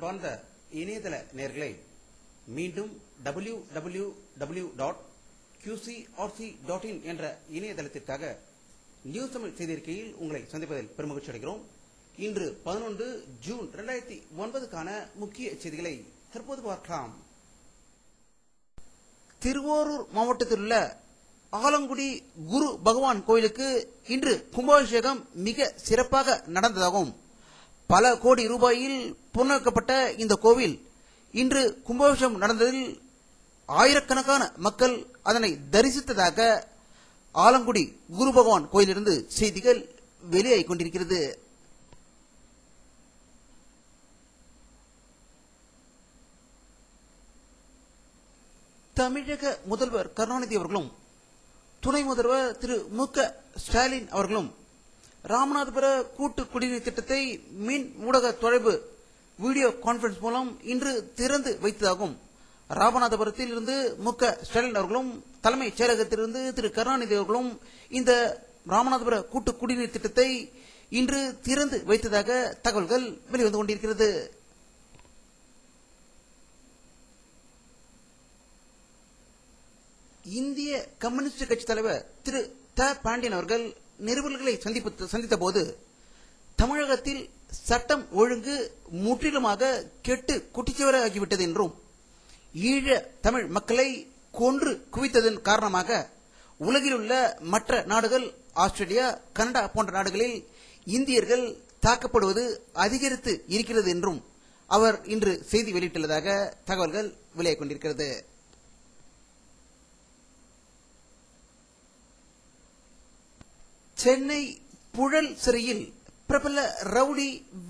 அன்பார்ந்த இணையதள நேயர்களே, மீண்டும் www.qcrc.in என்ற இணையதளத்திற்காக நியூஸ் தமிழ் செய்திருக்கையில் உங்களை சந்திப்பதில் பெருமகிழ்ச்சி அடைகிறோம். இன்று 11 ஜூன் 2009க்கான முக்கிய செய்திகளை தற்போது பார்க்கலாம். திருவாரூர் மாவட்டத்தில் உள்ள ஆலங்குடி குரு பகவான் கோயிலுக்கு இன்று கும்பாபிஷேகம் மிக சிறப்பாக நடந்ததாகும். பல கோடி ரூபாயில் புனரமைக்கப்பட்ட இந்த கோவில் இன்று கும்பாபிஷேகம் நடந்ததில் ஆயிரக்கணக்கான மக்கள் அதனை தரிசித்ததாக ஆலங்குடி குரு பகவான் கோயிலிருந்து செய்திகள் வெளியாகிக் கொண்டிருக்கிறது. தமிழக முதல்வர் கருணாநிதி அவர்களும் துணை முதல்வர் திரு மு.க. ஸ்டாலின் அவர்களும் ராமநாதபுர கூட்டு குடிநீர் திட்டத்தை மின் ஊடக தொடர்பு வீடியோ கான்பரன்ஸ் மூலம் இன்று திறந்து வைத்ததாகும். ராமநாதபுரத்தில் இருந்து மு.க. ஸ்டாலின் அவர்களும் தலைமைச் செயலகத்திலிருந்து திரு கருணாநிதி அவர்களும் இந்த ராமநாதபுர கூட்டு குடிநீர் திட்டத்தை இன்று திறந்து வைத்ததாக தகவல்கள் வெளிவந்து கொண்டிருக்கிறது. இந்திய கம்யூனிஸ்ட் கட்சி தலைவர் திரு த. பாண்டியன் அவர்கள் நிருபர்களை சந்தித்த போது தமிழகத்தில் சட்டம் ஒழுங்கு முற்றிலுமாக கெட்டு குட்டிச்சுவராகிவிட்டது என்றும் ஈழ தமிழ் மக்களை கொன்று குவித்ததன் காரணமாக உலகில் உள்ள மற்ற நாடுகள் ஆஸ்திரேலியா, கனடா போன்ற நாடுகளில் இந்தியர்கள் தாக்கப்படுவது அதிகரித்து இருக்கிறது என்றும் அவர் இன்று செய்தி வெளியிட்டுள்ளதாக தகவல்கள் வெளியாகிக் கொண்டிருக்கிறது. சென்னை புழல் சிறையில் பிரபல ரவுடி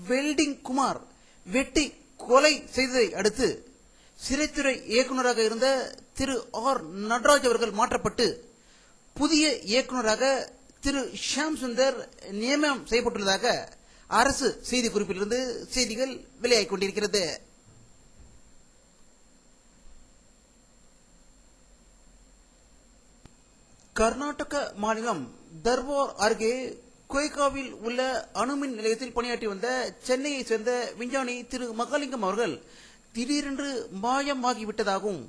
வெல்டிங் குமார் வெட்டி கொலை செய்ததை அடுத்து சிறைத்துறை இயக்குநராக இருந்த திரு ஆர். நடராஜ் அவர்கள் மாற்றப்பட்டு புதிய இயக்குநராக திரு ஷியாம் சுந்தர் நியமனம் செய்யப்பட்டுள்ளதாக அரசு செய்தி குறிப்பிலிருந்து செய்திகள் வெளியாகிக் கொண்டிருக்கிறது. கர்நாடக மாநிலம் தர்வார் அருகே கொய்காவில் உள்ள அணுமின் நிலையத்தில் பணியாற்றி வந்த சென்னையை சேர்ந்த விஞ்ஞானி திரு மகாலிங்கம் அவர்கள் திடீரென்று மாயமாகிவிட்டதாகவும்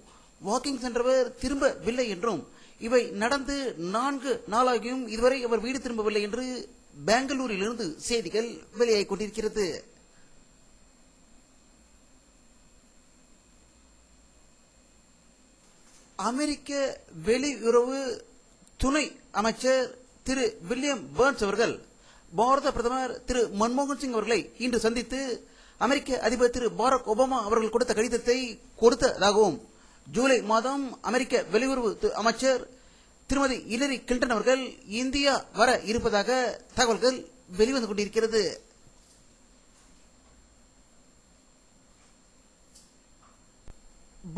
வாக்கிங் சென்றவர் திரும்பவில்லை என்றும் இவை நடந்து 4 நாளாகியும் இதுவரை அவர் வீடு திரும்பவில்லை என்று பெங்களூரில் இருந்து செய்திகள் வெளியாகிக் கொண்டிருக்கிறது. அமெரிக்க வெளியுறவு துணை அமைச்சர் திரு வில்லியம் பர்ன்ஸ் அவர்கள் பாரத பிரதமர் திரு மன்மோகன் சிங் அவர்களை இன்று சந்தித்து அமெரிக்க அதிபர் திரு பாரக் ஒபாமா அவர்கள் கொடுத்த கடிதத்தை கொடுத்ததாகவும் ஜூலை மாதம் அமெரிக்க வெளியுறவு அமைச்சர் திருமதி ஹிலரி கிளின்டன் அவர்கள் இந்தியா வர இருப்பதாக தகவல்கள் வெளிவந்து கொண்டிருக்கிறது.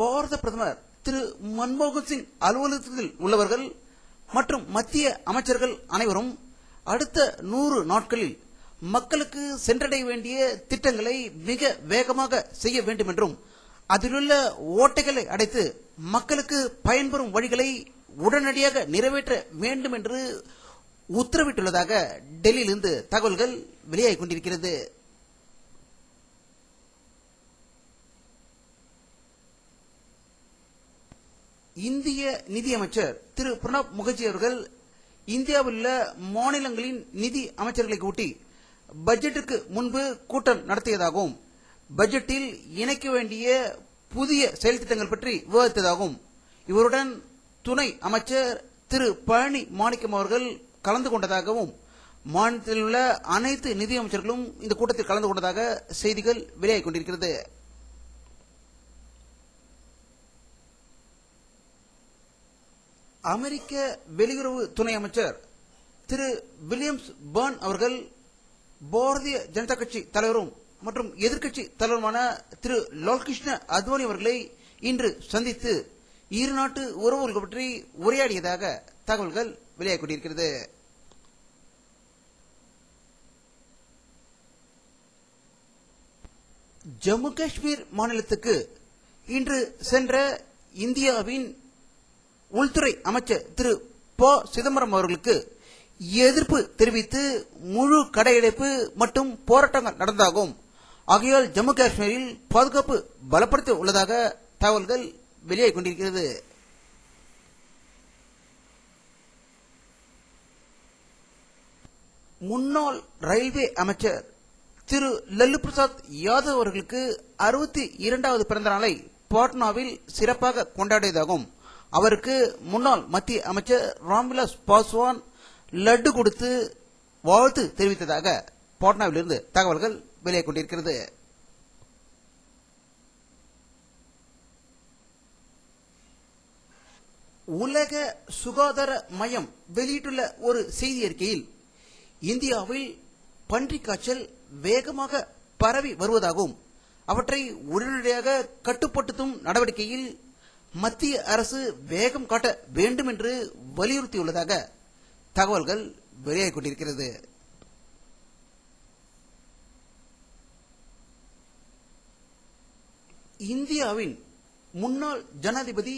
பாரத பிரதமர் திரு மன்மோகன் சிங் அலுவலகத்தில் உள்ளவர்கள் மற்றும் மத்திய அமைச்சர்கள் அனைவரும் அடுத்த 100 நாட்களில் மக்களுக்கு சென்றடைய வேண்டிய திட்டங்களை மிக வேகமாக செய்ய வேண்டும் என்றும் அதிலுள்ள ஓட்டைகளை அடைத்து மக்களுக்கு பயன்பெறும் வழிகளை உடனடியாக நிறைவேற்ற வேண்டும் என்று உத்தரவிட்டுள்ளதாக டெல்லியிலிருந்து தகவல்கள் வெளியாகிக் கொண்டிருக்கிறது. இந்திய நிதியமைச்சர் திரு பிரணப் முகர்ஜி அவர்கள் இந்தியாவில் உள்ள மாநிலங்களின் நிதி அமைச்சர்களை கூட்டி பட்ஜெட்டுக்கு முன்பு கூட்டம் நடத்தியதாகவும் பட்ஜெட்டில் இணைக்க வேண்டிய புதிய செயல் திட்டங்கள் பற்றி விவாதித்ததாகவும் இவருடன் துணை அமைச்சர் திரு பழனி மாணிக்கம் அவர்கள் கலந்து கொண்டதாகவும் மாநிலத்தில் உள்ள அனைத்து நிதி அமைச்சர்களும் இந்த கூட்டத்தில் கலந்து கொண்டதாக செய்திகள் வெளியாகிக் கொண்டிருக்கிறது. அமெரிக்க வெளியுறவு துணை அமைச்சர் திரு வில்லியம்ஸ் பர்ன் அவர்கள் பாரதிய ஜனதா கட்சி தலைவரும் மற்றும் எதிர்க்கட்சி தலைவருமான திரு லால்கிருஷ்ண அத்வானி அவர்களை இன்று சந்தித்து இருநாட்டு உறவுகள் பற்றி உரையாடியதாக தகவல்கள் வெளியாகிக் கொண்டிருக்கிறது. ஜம்மு காஷ்மீர் மாநிலத்துக்கு இன்று சென்ற இந்தியாவின் உள்துறை அமைச்சர் திரு ப. சிதம்பரம் அவர்களுக்கு எதிர்ப்பு தெரிவித்து முழு கடையடைப்பு மற்றும் போராட்டங்கள் நடந்ததாகவும் ஆகையால் ஜம்மு காஷ்மீரில் பாதுகாப்பு பலப்படுத்த உள்ளதாக தகவல்கள் வெளியாகிக் கொண்டிருக்கிறது. முன்னாள் ரயில்வே அமைச்சர் திரு லல்லு பிரசாத் யாதவ் அவர்களுக்கு 62வது பிறந்த நாளை பாட்னாவில் சிறப்பாக கொண்டாடியதாகவும் அவருக்கு முன்னாள் மத்திய அமைச்சர் ராம்விலாஸ் பாஸ்வான் லட்டு கொடுத்து வாழ்த்து தெரிவித்ததாக பாட்னாவிலிருந்து தகவல்கள் வெளியாகிக் கொண்டிருக்கிறது. உலக சுகாதார மையம் வெளியிட்டுள்ள ஒரு செய்தி அறிக்கையில் இந்தியாவில் பன்றிக் காய்ச்சல் வேகமாக பரவி வருவதாகவும் அவற்றை உடனடியாக கட்டுப்படுத்தும் நடவடிக்கையில் மத்திய அரசு வேகம் காட்ட வேண்டும் என்று வலியுறுத்தியுள்ளதாக தகவல்கள் வெளியாகிக் கொண்டிருக்கிறது. இந்தியாவின் முன்னாள் ஜனாதிபதி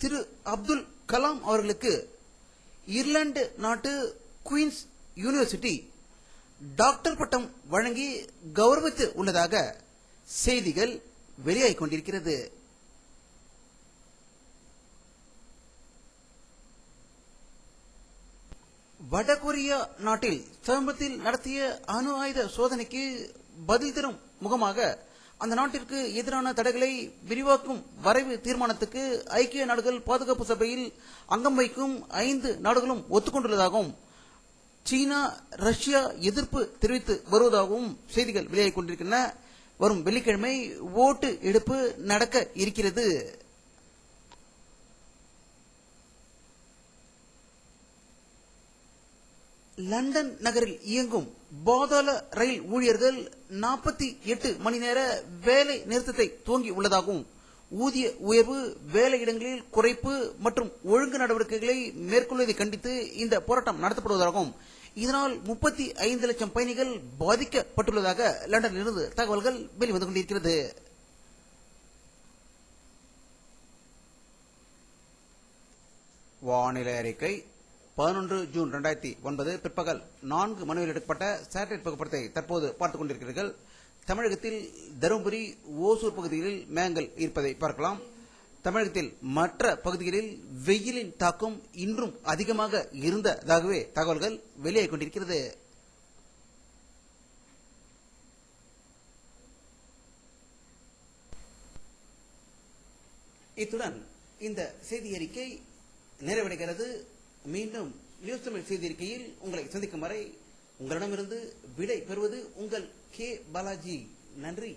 திரு அப்துல் கலாம் அவர்களுக்கு இங்கிலாந்து நாட்டு குயின்ஸ் யூனிவர்சிட்டி டாக்டர் பட்டம் வழங்கி கௌரவித்து உள்ளதாக செய்திகள் வெளியாகிக் கொண்டிருக்கிறது. வடகொரியா நாட்டில் சமீபத்தில் நடத்திய அணு ஆயுத சோதனைக்கு பதில் தரும் முகமாக அந்த நாட்டிற்கு எதிரான தடைகளை விரிவாக்கும் வரைவு தீர்மானத்துக்கு ஐக்கிய நாடுகள் பாதுகாப்பு சபையில் அங்கம் வகிக்கும் 5 நாடுகளும் ஒத்துக்கொண்டுள்ளதாகவும் சீனா ரஷ்யா எதிர்ப்பு தெரிவித்து வருவதாகவும் செய்திகள் வெளியாகிக் கொண்டிருக்கின்றன. வரும் வெள்ளிக்கிழமை ஓட்டு எடுப்பு நடக்க இருக்கிறது. லண்டன் நகரில் இயங்கும் பாதாள ரயில் ஊழியர்கள் 48 மணி நேர வேலை நிறுத்தத்தை துவங்கி உள்ளதாகவும் ஊதிய உயர்வு, வேலையிடங்களில் குறைப்பு மற்றும் ஒழுங்கு நடவடிக்கைகளை மேற்கொள்வதை கண்டித்து இந்த போராட்டம் நடத்தப்படுவதாகவும் இதனால் 35 லட்சம் பயணிகள் பாதிக்கப்பட்டுள்ளதாக லண்டனிலிருந்து தகவல்கள் வெளிவந்து கொண்டிருக்கிறது. வானிலை அறிக்கை 11 ஜூன் 2009 பிற்பகல் 4 மணியில் எடுக்கப்பட்ட சேட்டலைட் புகைப்படத்தை தற்போது பார்த்துக் கொண்டிருக்கிறீர்கள். தமிழகத்தில் தருமபுரி, ஓசூர் பகுதிகளில் மேகங்கள் இருப்பதை பார்க்கலாம். தமிழகத்தில் மற்ற பகுதிகளில் வெயிலின் தாக்கம் இன்றும் அதிகமாக இருந்ததாகவே தகவல்கள் வெளியாகிக் கொண்டிருக்கிறது. இத்துடன் இந்த செய்தி அறிக்கை நிறைவடைகிறது. மீண்டும் நியூஸ் தமிழ் செய்தி அறிக்கையில் உங்களை சந்திக்கும் வரை உங்களிடமிருந்து விடை பெறுவது உங்கள் கே பாலாஜி. நன்றி.